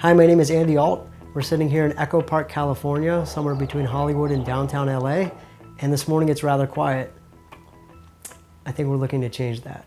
Hi, my name is Andy Alt. We're sitting here in Echo Park, California, somewhere between Hollywood and downtown LA. And this morning it's rather quiet. I think we're looking to change that.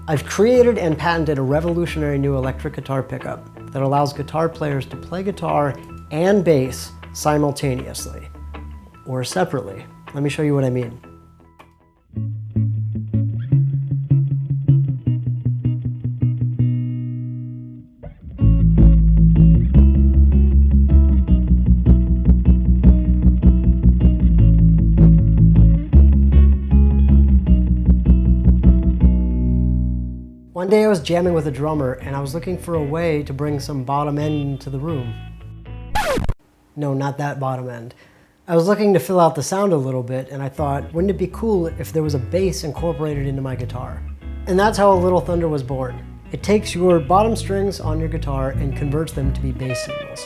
I've created and patented a revolutionary new electric guitar pickup that allows guitar players to play guitar and bass simultaneously, or separately. Let me show you what I mean. One day I was jamming with a drummer and I was looking for a way to bring some bottom end into the room. No, not that bottom end. I was looking to fill out the sound a little bit and I thought, wouldn't it be cool if there was a bass incorporated into my guitar? And that's how A Little Thunder was born. It takes your bottom strings on your guitar and converts them to be bass signals.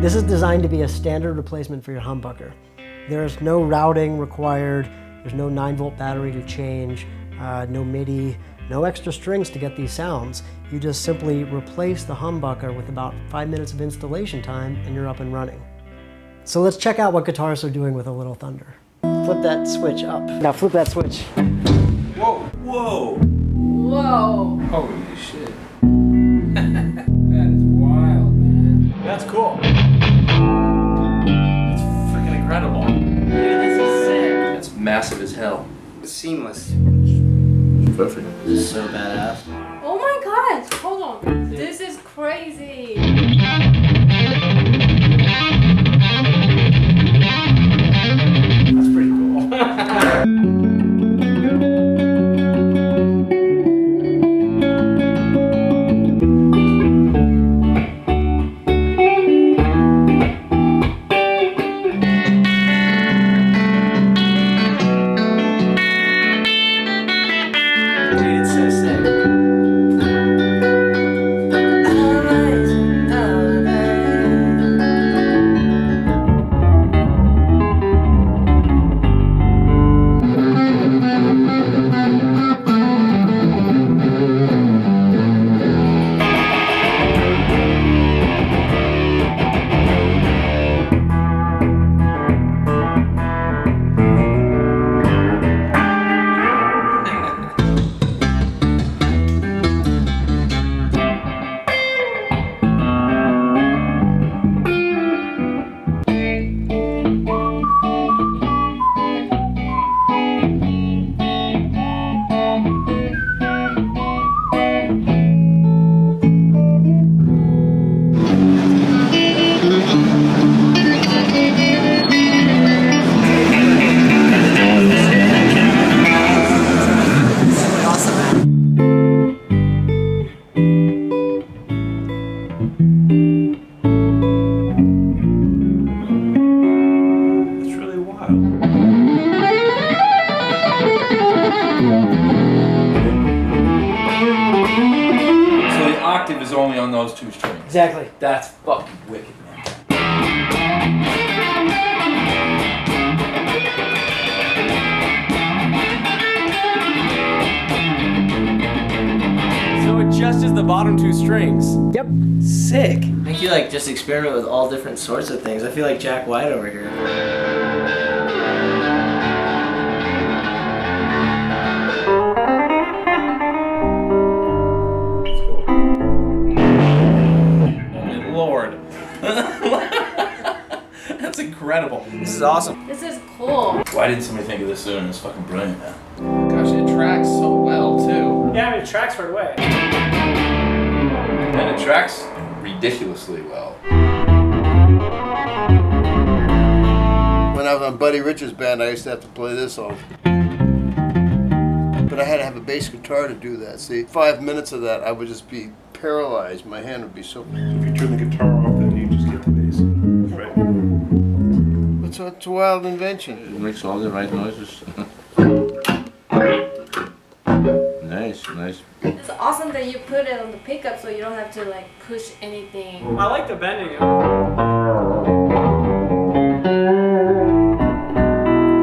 This is designed to be a standard replacement for your humbucker. There's no routing required, there's no 9-volt battery to change, no MIDI, no extra strings to get these sounds. You just simply replace the humbucker with about 5 minutes of installation time and you're up and running. So let's check out what guitarists are doing with A Little Thunder. Flip that switch up. Now flip that switch. Whoa, whoa. Whoa. Holy shit. That is wild, man. That's cool. That's freaking incredible. Dude, this is sick. That's massive as hell. It's seamless. Perfect. This is so badass. Oh my gosh, hold on. This is crazy. That's pretty cool. Is only on those two strings. Exactly. That's fucking wicked, man. So it just is the bottom two strings. Yep. Sick. I feel like just experiment with all different sorts of things. I feel like Jack White over here. Lord. That's incredible. This is awesome. This is cool. Why didn't somebody think of this sooner? It's fucking brilliant, man. Gosh, it tracks so well, too. Yeah, I mean, it tracks right away. And it tracks ridiculously well. When I was on Buddy Richard's band, I used to have to play this song. But I had to have a bass guitar to do that. See, 5 minutes of that, I would just be paralyzed. My hand would be so. If you turn the guitar off, then you just get the bass. Right. It's a wild invention. It makes all the right noises. Nice, nice. It's awesome that you put it on the pickup so you don't have to like push anything. I like the bending.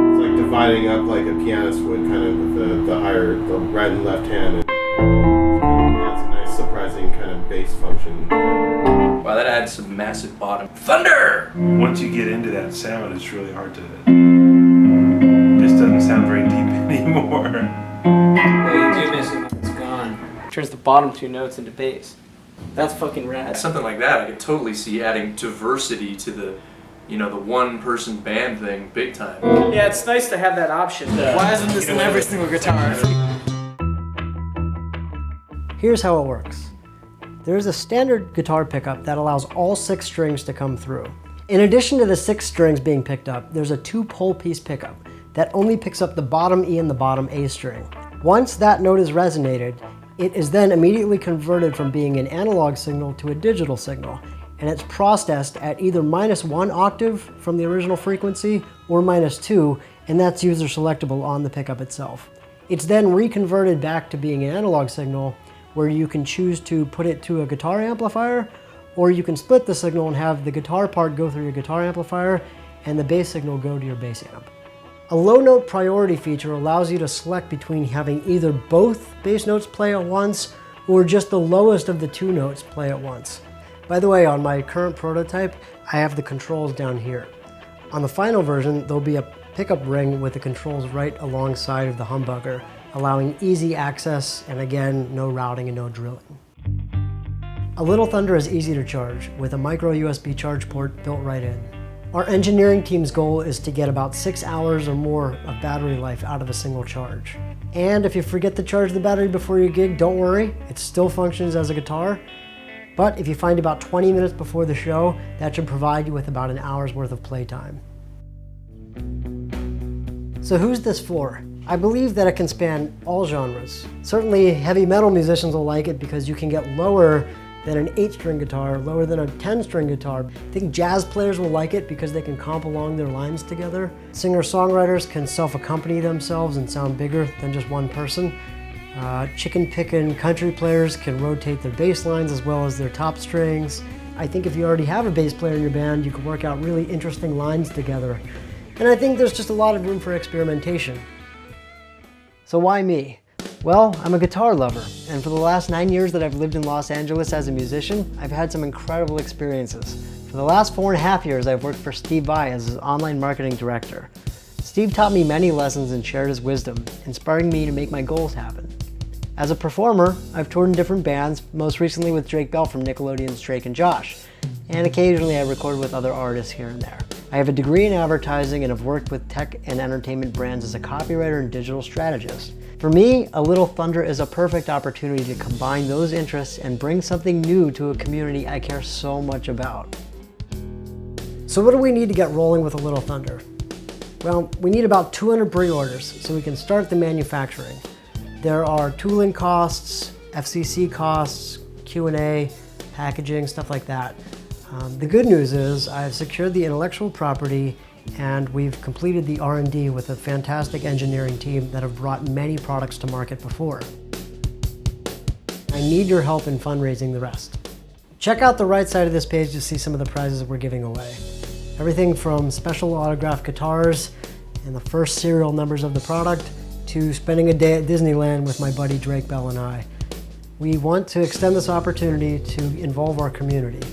It's like dividing up like a pianist would, kind of with the right and left hand. That's a nice, surprising kind of bass function. Wow, that adds some massive bottom. Thunder! Once you get into that sound, it's really hard to. This doesn't sound very deep anymore. Yeah, you do miss it when it's gone. Turns the bottom two notes into bass. That's fucking rad. Something like that, I could totally see adding diversity to the, the one-person band thing big time. Yeah, it's nice to have that option. Why isn't this in every single guitar? Here's how it works. There's a standard guitar pickup that allows all 6 strings to come through. In addition to the 6 strings being picked up, there's a 2-pole piece pickup that only picks up the bottom E and the bottom A string. Once that note is resonated, it is then immediately converted from being an analog signal to a digital signal, and it's processed at either -1 octave from the original frequency or -2, and that's user selectable on the pickup itself. It's then reconverted back to being an analog signal where you can choose to put it to a guitar amplifier, or you can split the signal and have the guitar part go through your guitar amplifier and the bass signal go to your bass amp. A low note priority feature allows you to select between having either both bass notes play at once or just the lowest of the 2 notes play at once. By the way, on my current prototype, I have the controls down here. On the final version, there'll be a pickup ring with the controls right alongside of the humbucker, allowing easy access and again, no routing and no drilling. A Little Thunder is easy to charge with a micro USB charge port built right in. Our engineering team's goal is to get about 6 hours or more of battery life out of a single charge. And if you forget to charge the battery before your gig, don't worry, it still functions as a guitar. But if you find about 20 minutes before the show, that should provide you with about an hour's worth of playtime. So who's this for? I believe that it can span all genres. Certainly heavy metal musicians will like it because you can get lower than an 8-string guitar, lower than a 10-string guitar. I think jazz players will like it because they can comp along their lines together. Singer-songwriters can self-accompany themselves and sound bigger than just one person. Chicken-picking country players can rotate their bass lines as well as their top strings. I think if you already have a bass player in your band, you can work out really interesting lines together. And I think there's just a lot of room for experimentation. So why me? Well, I'm a guitar lover, and for the last 9 years that I've lived in Los Angeles as a musician, I've had some incredible experiences. For the last 4.5 years, I've worked for Steve Vai as his online marketing director. Steve taught me many lessons and shared his wisdom, inspiring me to make my goals happen. As a performer, I've toured in different bands, most recently with Drake Bell from Nickelodeon's Drake and Josh, and occasionally I record with other artists here and there. I have a degree in advertising and have worked with tech and entertainment brands as a copywriter and digital strategist. For me, A Little Thunder is a perfect opportunity to combine those interests and bring something new to a community I care so much about. So what do we need to get rolling with A Little Thunder? Well, we need about 200 pre-orders so we can start the manufacturing. There are tooling costs, FCC costs, Q&A, packaging, stuff like that. The good news is I've secured the intellectual property and we've completed the R&D with a fantastic engineering team that have brought many products to market before. I need your help in fundraising the rest. Check out the right side of this page to see some of the prizes we're giving away. Everything from special autographed guitars and the first serial numbers of the product to spending a day at Disneyland with my buddy Drake Bell and I. We want to extend this opportunity to involve our community.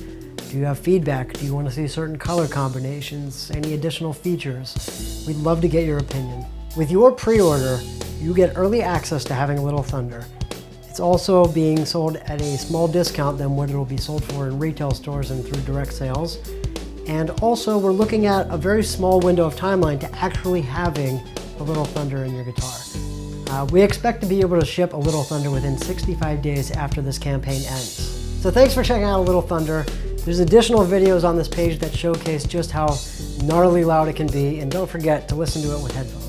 Do you have feedback? Do you want to see certain color combinations? Any additional features? We'd love to get your opinion. With your pre-order, you get early access to Having a Little Thunder. It's also being sold at a small discount than what it will be sold for in retail stores and through direct sales. And also, we're looking at a very small window of timeline to actually having A Little Thunder in your guitar. We expect to be able to ship A Little Thunder within 65 days after this campaign ends. So thanks for checking out A Little Thunder. There's additional videos on this page that showcase just how gnarly loud it can be, and don't forget to listen to it with headphones.